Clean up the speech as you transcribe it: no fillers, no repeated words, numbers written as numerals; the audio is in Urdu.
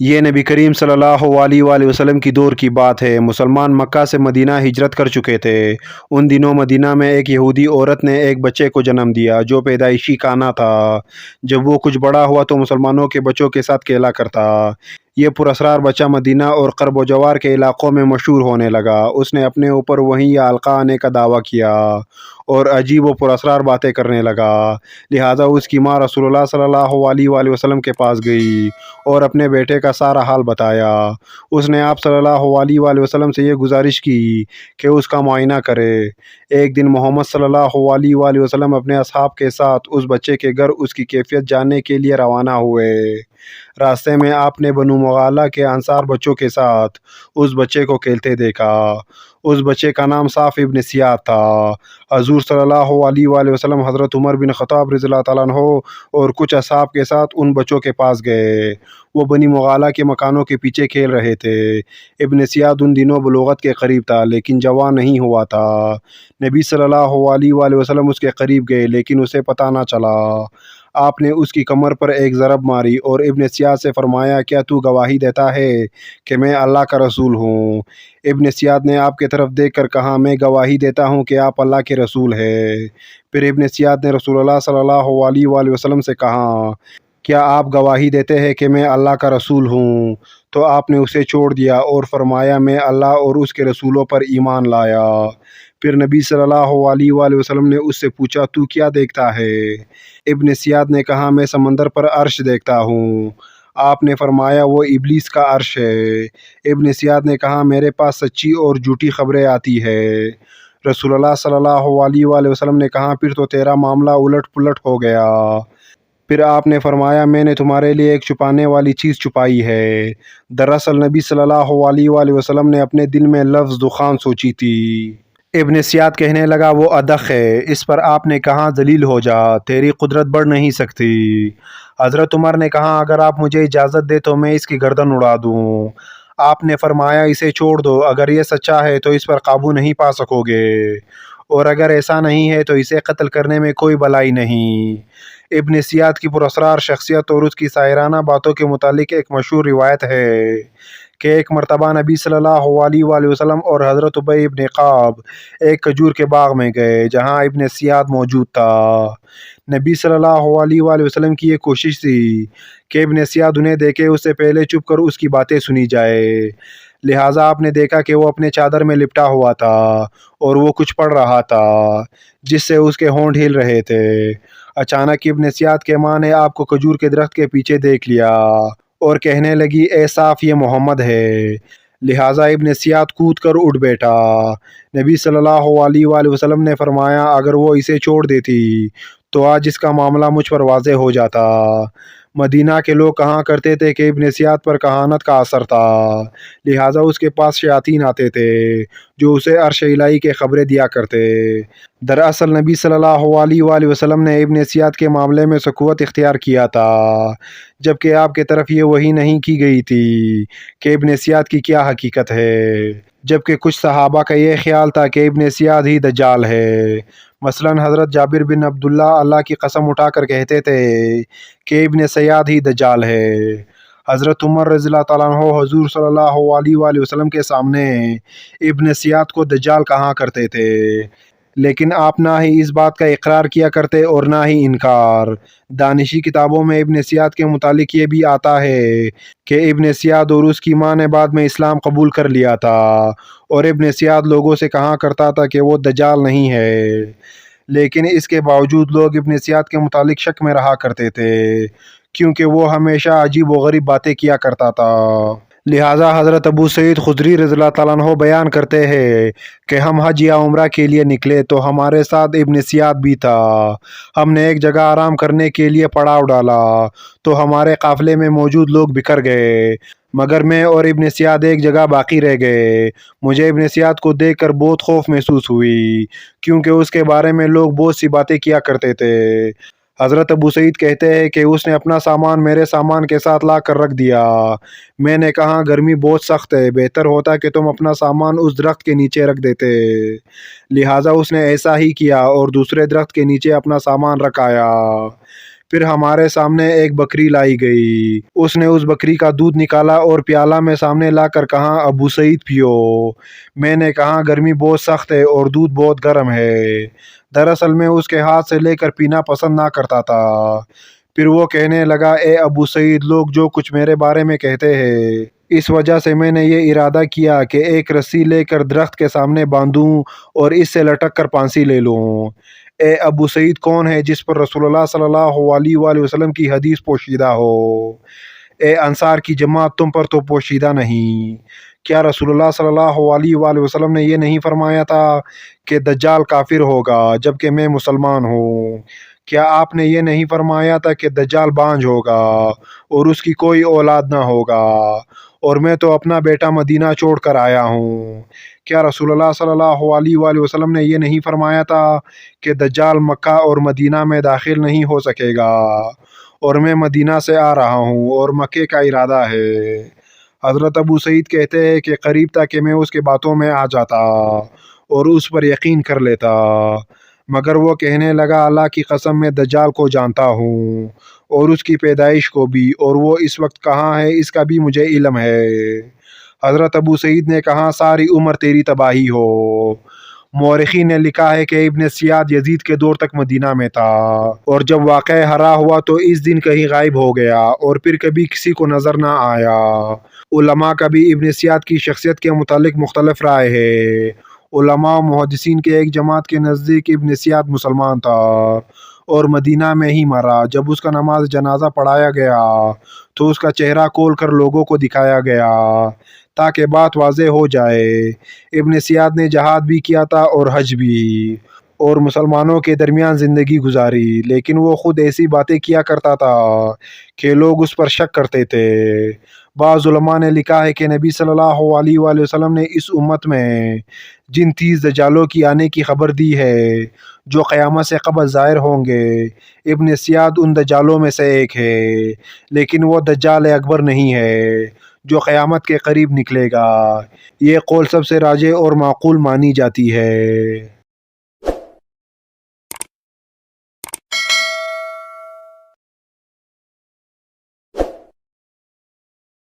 یہ نبی کریم صلی اللہ علیہ وآلہ وسلم کی دور کی بات ہے۔ مسلمان مکہ سے مدینہ ہجرت کر چکے تھے۔ ان دنوں مدینہ میں ایک یہودی عورت نے ایک بچے کو جنم دیا جو پیدائشی کانا تھا۔ جب وہ کچھ بڑا ہوا تو مسلمانوں کے بچوں کے ساتھ کھیلا کرتا۔ یہ پراسرار بچہ مدینہ اور قرب و جوار کے علاقوں میں مشہور ہونے لگا۔ اس نے اپنے اوپر وحی یا القاء آنے کا دعویٰ کیا اور عجیب و پراسرار باتیں کرنے لگا۔ لہٰذا اس کی ماں رسول اللہ صلی اللہ علیہ وآلہ وسلم کے پاس گئی اور اپنے بیٹے کا سارا حال بتایا۔ اس نے آپ صلی اللہ علیہ وآلہ وسلم سے یہ گزارش کی کہ اس کا معائنہ کرے۔ ایک دن محمد صلی اللہ علیہ وآلہ وسلم اپنے اصحاب کے ساتھ اس بچے کے گھر اس کی کیفیت جاننے کے لیے روانہ ہوئے۔ راستے میں آپ نے بنو مغالہ کے انصار بچوں کے ساتھ اس بچے کو کھیلتے دیکھا۔ اس بچے کا نام صاف ابن سیاد تھا۔ حضور صلی اللہ علیہ وآلہ وسلم حضرت عمر بن خطاب رضی اللہ تعالیٰ عنہ اور کچھ اصحاب کے ساتھ ان بچوں کے پاس گئے۔ وہ بنی مغالہ کے مکانوں کے پیچھے کھیل رہے تھے۔ ابن سیاد ان دنوں بلوغت کے قریب تھا لیکن جوان نہیں ہوا تھا۔ نبی صلی اللہ علیہ وآلہ وسلم اس کے قریب گئے لیکن اسے پتہ نہ چلا۔ آپ نے اس کی کمر پر ایک ضرب ماری اور ابن سیاد سے فرمایا، کیا تو گواہی دیتا ہے کہ میں اللہ کا رسول ہوں؟ ابن سیاد نے آپ کی طرف دیکھ کر کہا، میں گواہی دیتا ہوں کہ آپ اللہ کے رسول ہیں۔ پھر ابن سیاد نے رسول اللہ صلی اللہ علیہ وآلہ وسلم سے کہا، کیا آپ گواہی دیتے ہیں کہ میں اللہ کا رسول ہوں؟ تو آپ نے اسے چھوڑ دیا اور فرمایا، میں اللہ اور اس کے رسولوں پر ایمان لایا۔ پھر نبی صلی اللہ علیہ وآلہ وسلم نے اس سے پوچھا، تو کیا دیکھتا ہے؟ ابن سیاد نے کہا، میں سمندر پر عرش دیکھتا ہوں۔ آپ نے فرمایا، وہ ابلیس کا عرش ہے۔ ابن سیاد نے کہا، میرے پاس سچی اور جھوٹی خبریں آتی ہے۔ رسول اللہ صلی اللہ علیہ وآلہ وسلم نے کہا، پھر تو تیرا معاملہ الٹ پلٹ ہو گیا۔ پھر آپ نے فرمایا، میں نے تمہارے لیے ایک چھپانے والی چیز چھپائی ہے۔ دراصل نبی صلی اللہ علیہ وآلہ وسلم نے اپنے دل میں لفظ دخان سوچی تھی۔ ابن سیاد کہنے لگا، وہ ادخ ہے۔ اس پر آپ نے کہا، ذلیل ہو جا، تیری قدرت بڑھ نہیں سکتی۔ حضرت عمر نے کہا، اگر آپ مجھے اجازت دے تو میں اس کی گردن اڑا دوں۔ آپ نے فرمایا، اسے چھوڑ دو، اگر یہ سچا ہے تو اس پر قابو نہیں پا سکو گے، اور اگر ایسا نہیں ہے تو اسے قتل کرنے میں کوئی بھلائی نہیں۔ ابن سیاد کی پراسرار شخصیت اور اس کی ساحرانہ باتوں کے متعلق ایک مشہور روایت ہے کہ ایک مرتبہ نبی صلی اللہ علیہ وآلہ وسلم اور حضرت ابی ابن کعب ایک کھجور کے باغ میں گئے جہاں ابن سیاد موجود تھا۔ نبی صلی اللہ علیہ وآلہ وسلم کی یہ کوشش تھی کہ ابن سیاد انہیں دیکھے اس سے پہلے چھپ کر اس کی باتیں سنی جائے۔ لہٰذا آپ نے دیکھا کہ وہ اپنے چادر میں لپٹا ہوا تھا اور وہ کچھ پڑھ رہا تھا جس سے اس کے ہونٹ ہل رہے تھے۔ اچانک ابن سیاد کے ماں نے آپ کو کھجور کے درخت کے پیچھے دیکھ لیا اور کہنے لگی، اے صاف، یہ محمد ہے۔ لہٰذا ابن سیاد کود کر اٹھ بیٹھا۔ نبی صلی اللہ علیہ وآلہ وسلم نے فرمایا، اگر وہ اسے چھوڑ دیتی تو آج اس کا معاملہ مجھ پر واضح ہو جاتا۔ مدینہ کے لوگ کہا کرتے تھے کہ ابن سیاد پر کہانت کا اثر تھا، لہٰذا اس کے پاس شیاطین آتے تھے جو اسے عرش الہی کے خبریں دیا کرتے۔ دراصل نبی صلی اللہ علیہ وآلہ وسلم نے ابن سیاد کے معاملے میں سکوت اختیار کیا تھا، جبکہ آپ کی طرف یہ وحی نہیں کی گئی تھی کہ ابن سیاد کی کیا حقیقت ہے، جبکہ کچھ صحابہ کا یہ خیال تھا کہ ابن سیاد ہی دجال ہے۔ مثلاً حضرت جابر بن عبداللہ اللہ کی قسم اٹھا کر کہتے تھے کہ ابن سیاد ہی دجال ہے۔ حضرت عمر رضی اللہ تعالیٰ عنہ حضور صلی اللہ علیہ وآلہ وسلم کے سامنے ابن سیاد کو دجال کہا کرتے تھے، لیکن آپ نہ ہی اس بات کا اقرار کیا کرتے اور نہ ہی انکار۔ دانشی کتابوں میں ابن سیاد کے متعلق یہ بھی آتا ہے کہ ابن سیاد اور اس کی ماں نے بعد میں اسلام قبول کر لیا تھا، اور ابن سیاد لوگوں سے کہا کرتا تھا کہ وہ دجال نہیں ہے، لیکن اس کے باوجود لوگ ابن سیاد کے متعلق شک میں رہا کرتے تھے کیونکہ وہ ہمیشہ عجیب و غریب باتیں کیا کرتا تھا۔ لہٰذا حضرت ابو سعید خدری رضی اللہ تعالیٰ عنہ بیان کرتے ہیں کہ ہم حج یا عمرہ کے لیے نکلے تو ہمارے ساتھ ابن سیاد بھی تھا۔ ہم نے ایک جگہ آرام کرنے کے لیے پڑاؤ ڈالا تو ہمارے قافلے میں موجود لوگ بکھر گئے، مگر میں اور ابن سیاد ایک جگہ باقی رہ گئے۔ مجھے ابن سیاد کو دیکھ کر بہت خوف محسوس ہوئی کیونکہ اس کے بارے میں لوگ بہت سی باتیں کیا کرتے تھے۔ حضرت ابو سعید کہتے ہیں کہ اس نے اپنا سامان میرے سامان کے ساتھ لا کر رکھ دیا۔ میں نے کہا، گرمی بہت سخت ہے، بہتر ہوتا کہ تم اپنا سامان اس درخت کے نیچے رکھ دیتے۔ لہٰذا اس نے ایسا ہی کیا اور دوسرے درخت کے نیچے اپنا سامان رکھ آیا۔ پھر ہمارے سامنے ایک بکری لائی گئی، اس نے اس بکری کا دودھ نکالا اور پیالہ میں سامنے لا کر کہا ابو سعید پیو۔ میں نے کہا گرمی بہت سخت ہے اور دودھ بہت گرم ہے۔ دراصل میں اس کے ہاتھ سے لے کر پینا پسند نہ کرتا تھا۔ پھر وہ کہنے لگا اے ابو سعید، لوگ جو کچھ میرے بارے میں کہتے ہیں، اس وجہ سے میں نے یہ ارادہ کیا کہ ایک رسی لے کر درخت کے سامنے باندھوں اور اس سے لٹک کر پھانسی لے لوں۔ اے ابو سعید، کون ہے جس پر رسول اللہ صلی اللہ علیہ وآلہ وسلم کی حدیث پوشیدہ ہو؟ اے انصار کی جماعت، تم پر تو پوشیدہ نہیں۔ کیا رسول اللہ صلی اللہ علیہ وآلہ وسلم نے یہ نہیں فرمایا تھا کہ دجال کافر ہوگا جبکہ میں مسلمان ہوں؟ کیا آپ نے یہ نہیں فرمایا تھا کہ دجال بانجھ ہوگا اور اس کی کوئی اولاد نہ ہوگا، اور میں تو اپنا بیٹا مدینہ چھوڑ کر آیا ہوں؟ کیا رسول اللہ صلی اللہ علیہ وآلہ وسلم نے یہ نہیں فرمایا تھا کہ دجال مکہ اور مدینہ میں داخل نہیں ہو سکے گا، اور میں مدینہ سے آ رہا ہوں اور مکے کا ارادہ ہے؟ حضرت ابو سعید کہتے ہیں کہ قریب تھا کہ میں اس کے باتوں میں آ جاتا اور اس پر یقین کر لیتا، مگر وہ کہنے لگا اللہ کی قسم میں دجال کو جانتا ہوں اور اس کی پیدائش کو بھی، اور وہ اس وقت کہاں ہے اس کا بھی مجھے علم ہے۔ حضرت ابو سعید نے کہا ساری عمر تیری تباہی ہو۔ مورخین نے لکھا ہے کہ ابن سیاد یزید کے دور تک مدینہ میں تھا، اور جب واقعہ ہرا ہوا تو اس دن کہیں غائب ہو گیا اور پھر کبھی کسی کو نظر نہ آیا۔ علماء کا بھی ابن سیاد کی شخصیت کے متعلق مختلف رائے ہے۔ علماء و محدثین کے ایک جماعت کے نزدیک ابن سیاد مسلمان تھا اور مدینہ میں ہی مرا۔ جب اس کا نماز جنازہ پڑھایا گیا تو اس کا چہرہ کھول کر لوگوں کو دکھایا گیا تاکہ بات واضح ہو جائے۔ ابن سیاد نے جہاد بھی کیا تھا اور حج بھی، اور مسلمانوں کے درمیان زندگی گزاری، لیکن وہ خود ایسی باتیں کیا کرتا تھا کہ لوگ اس پر شک کرتے تھے۔ بعض علماء نے لکھا ہے کہ نبی صلی اللہ علیہ وآلہ وسلم نے اس امت میں جن 30 دجالوں کی آنے کی خبر دی ہے جو قیامت سے قبل ظاہر ہوں گے، ابن سیاد ان دجالوں میں سے ایک ہے، لیکن وہ دجال اکبر نہیں ہے جو قیامت کے قریب نکلے گا۔ یہ قول سب سے راجح اور معقول مانی جاتی ہے۔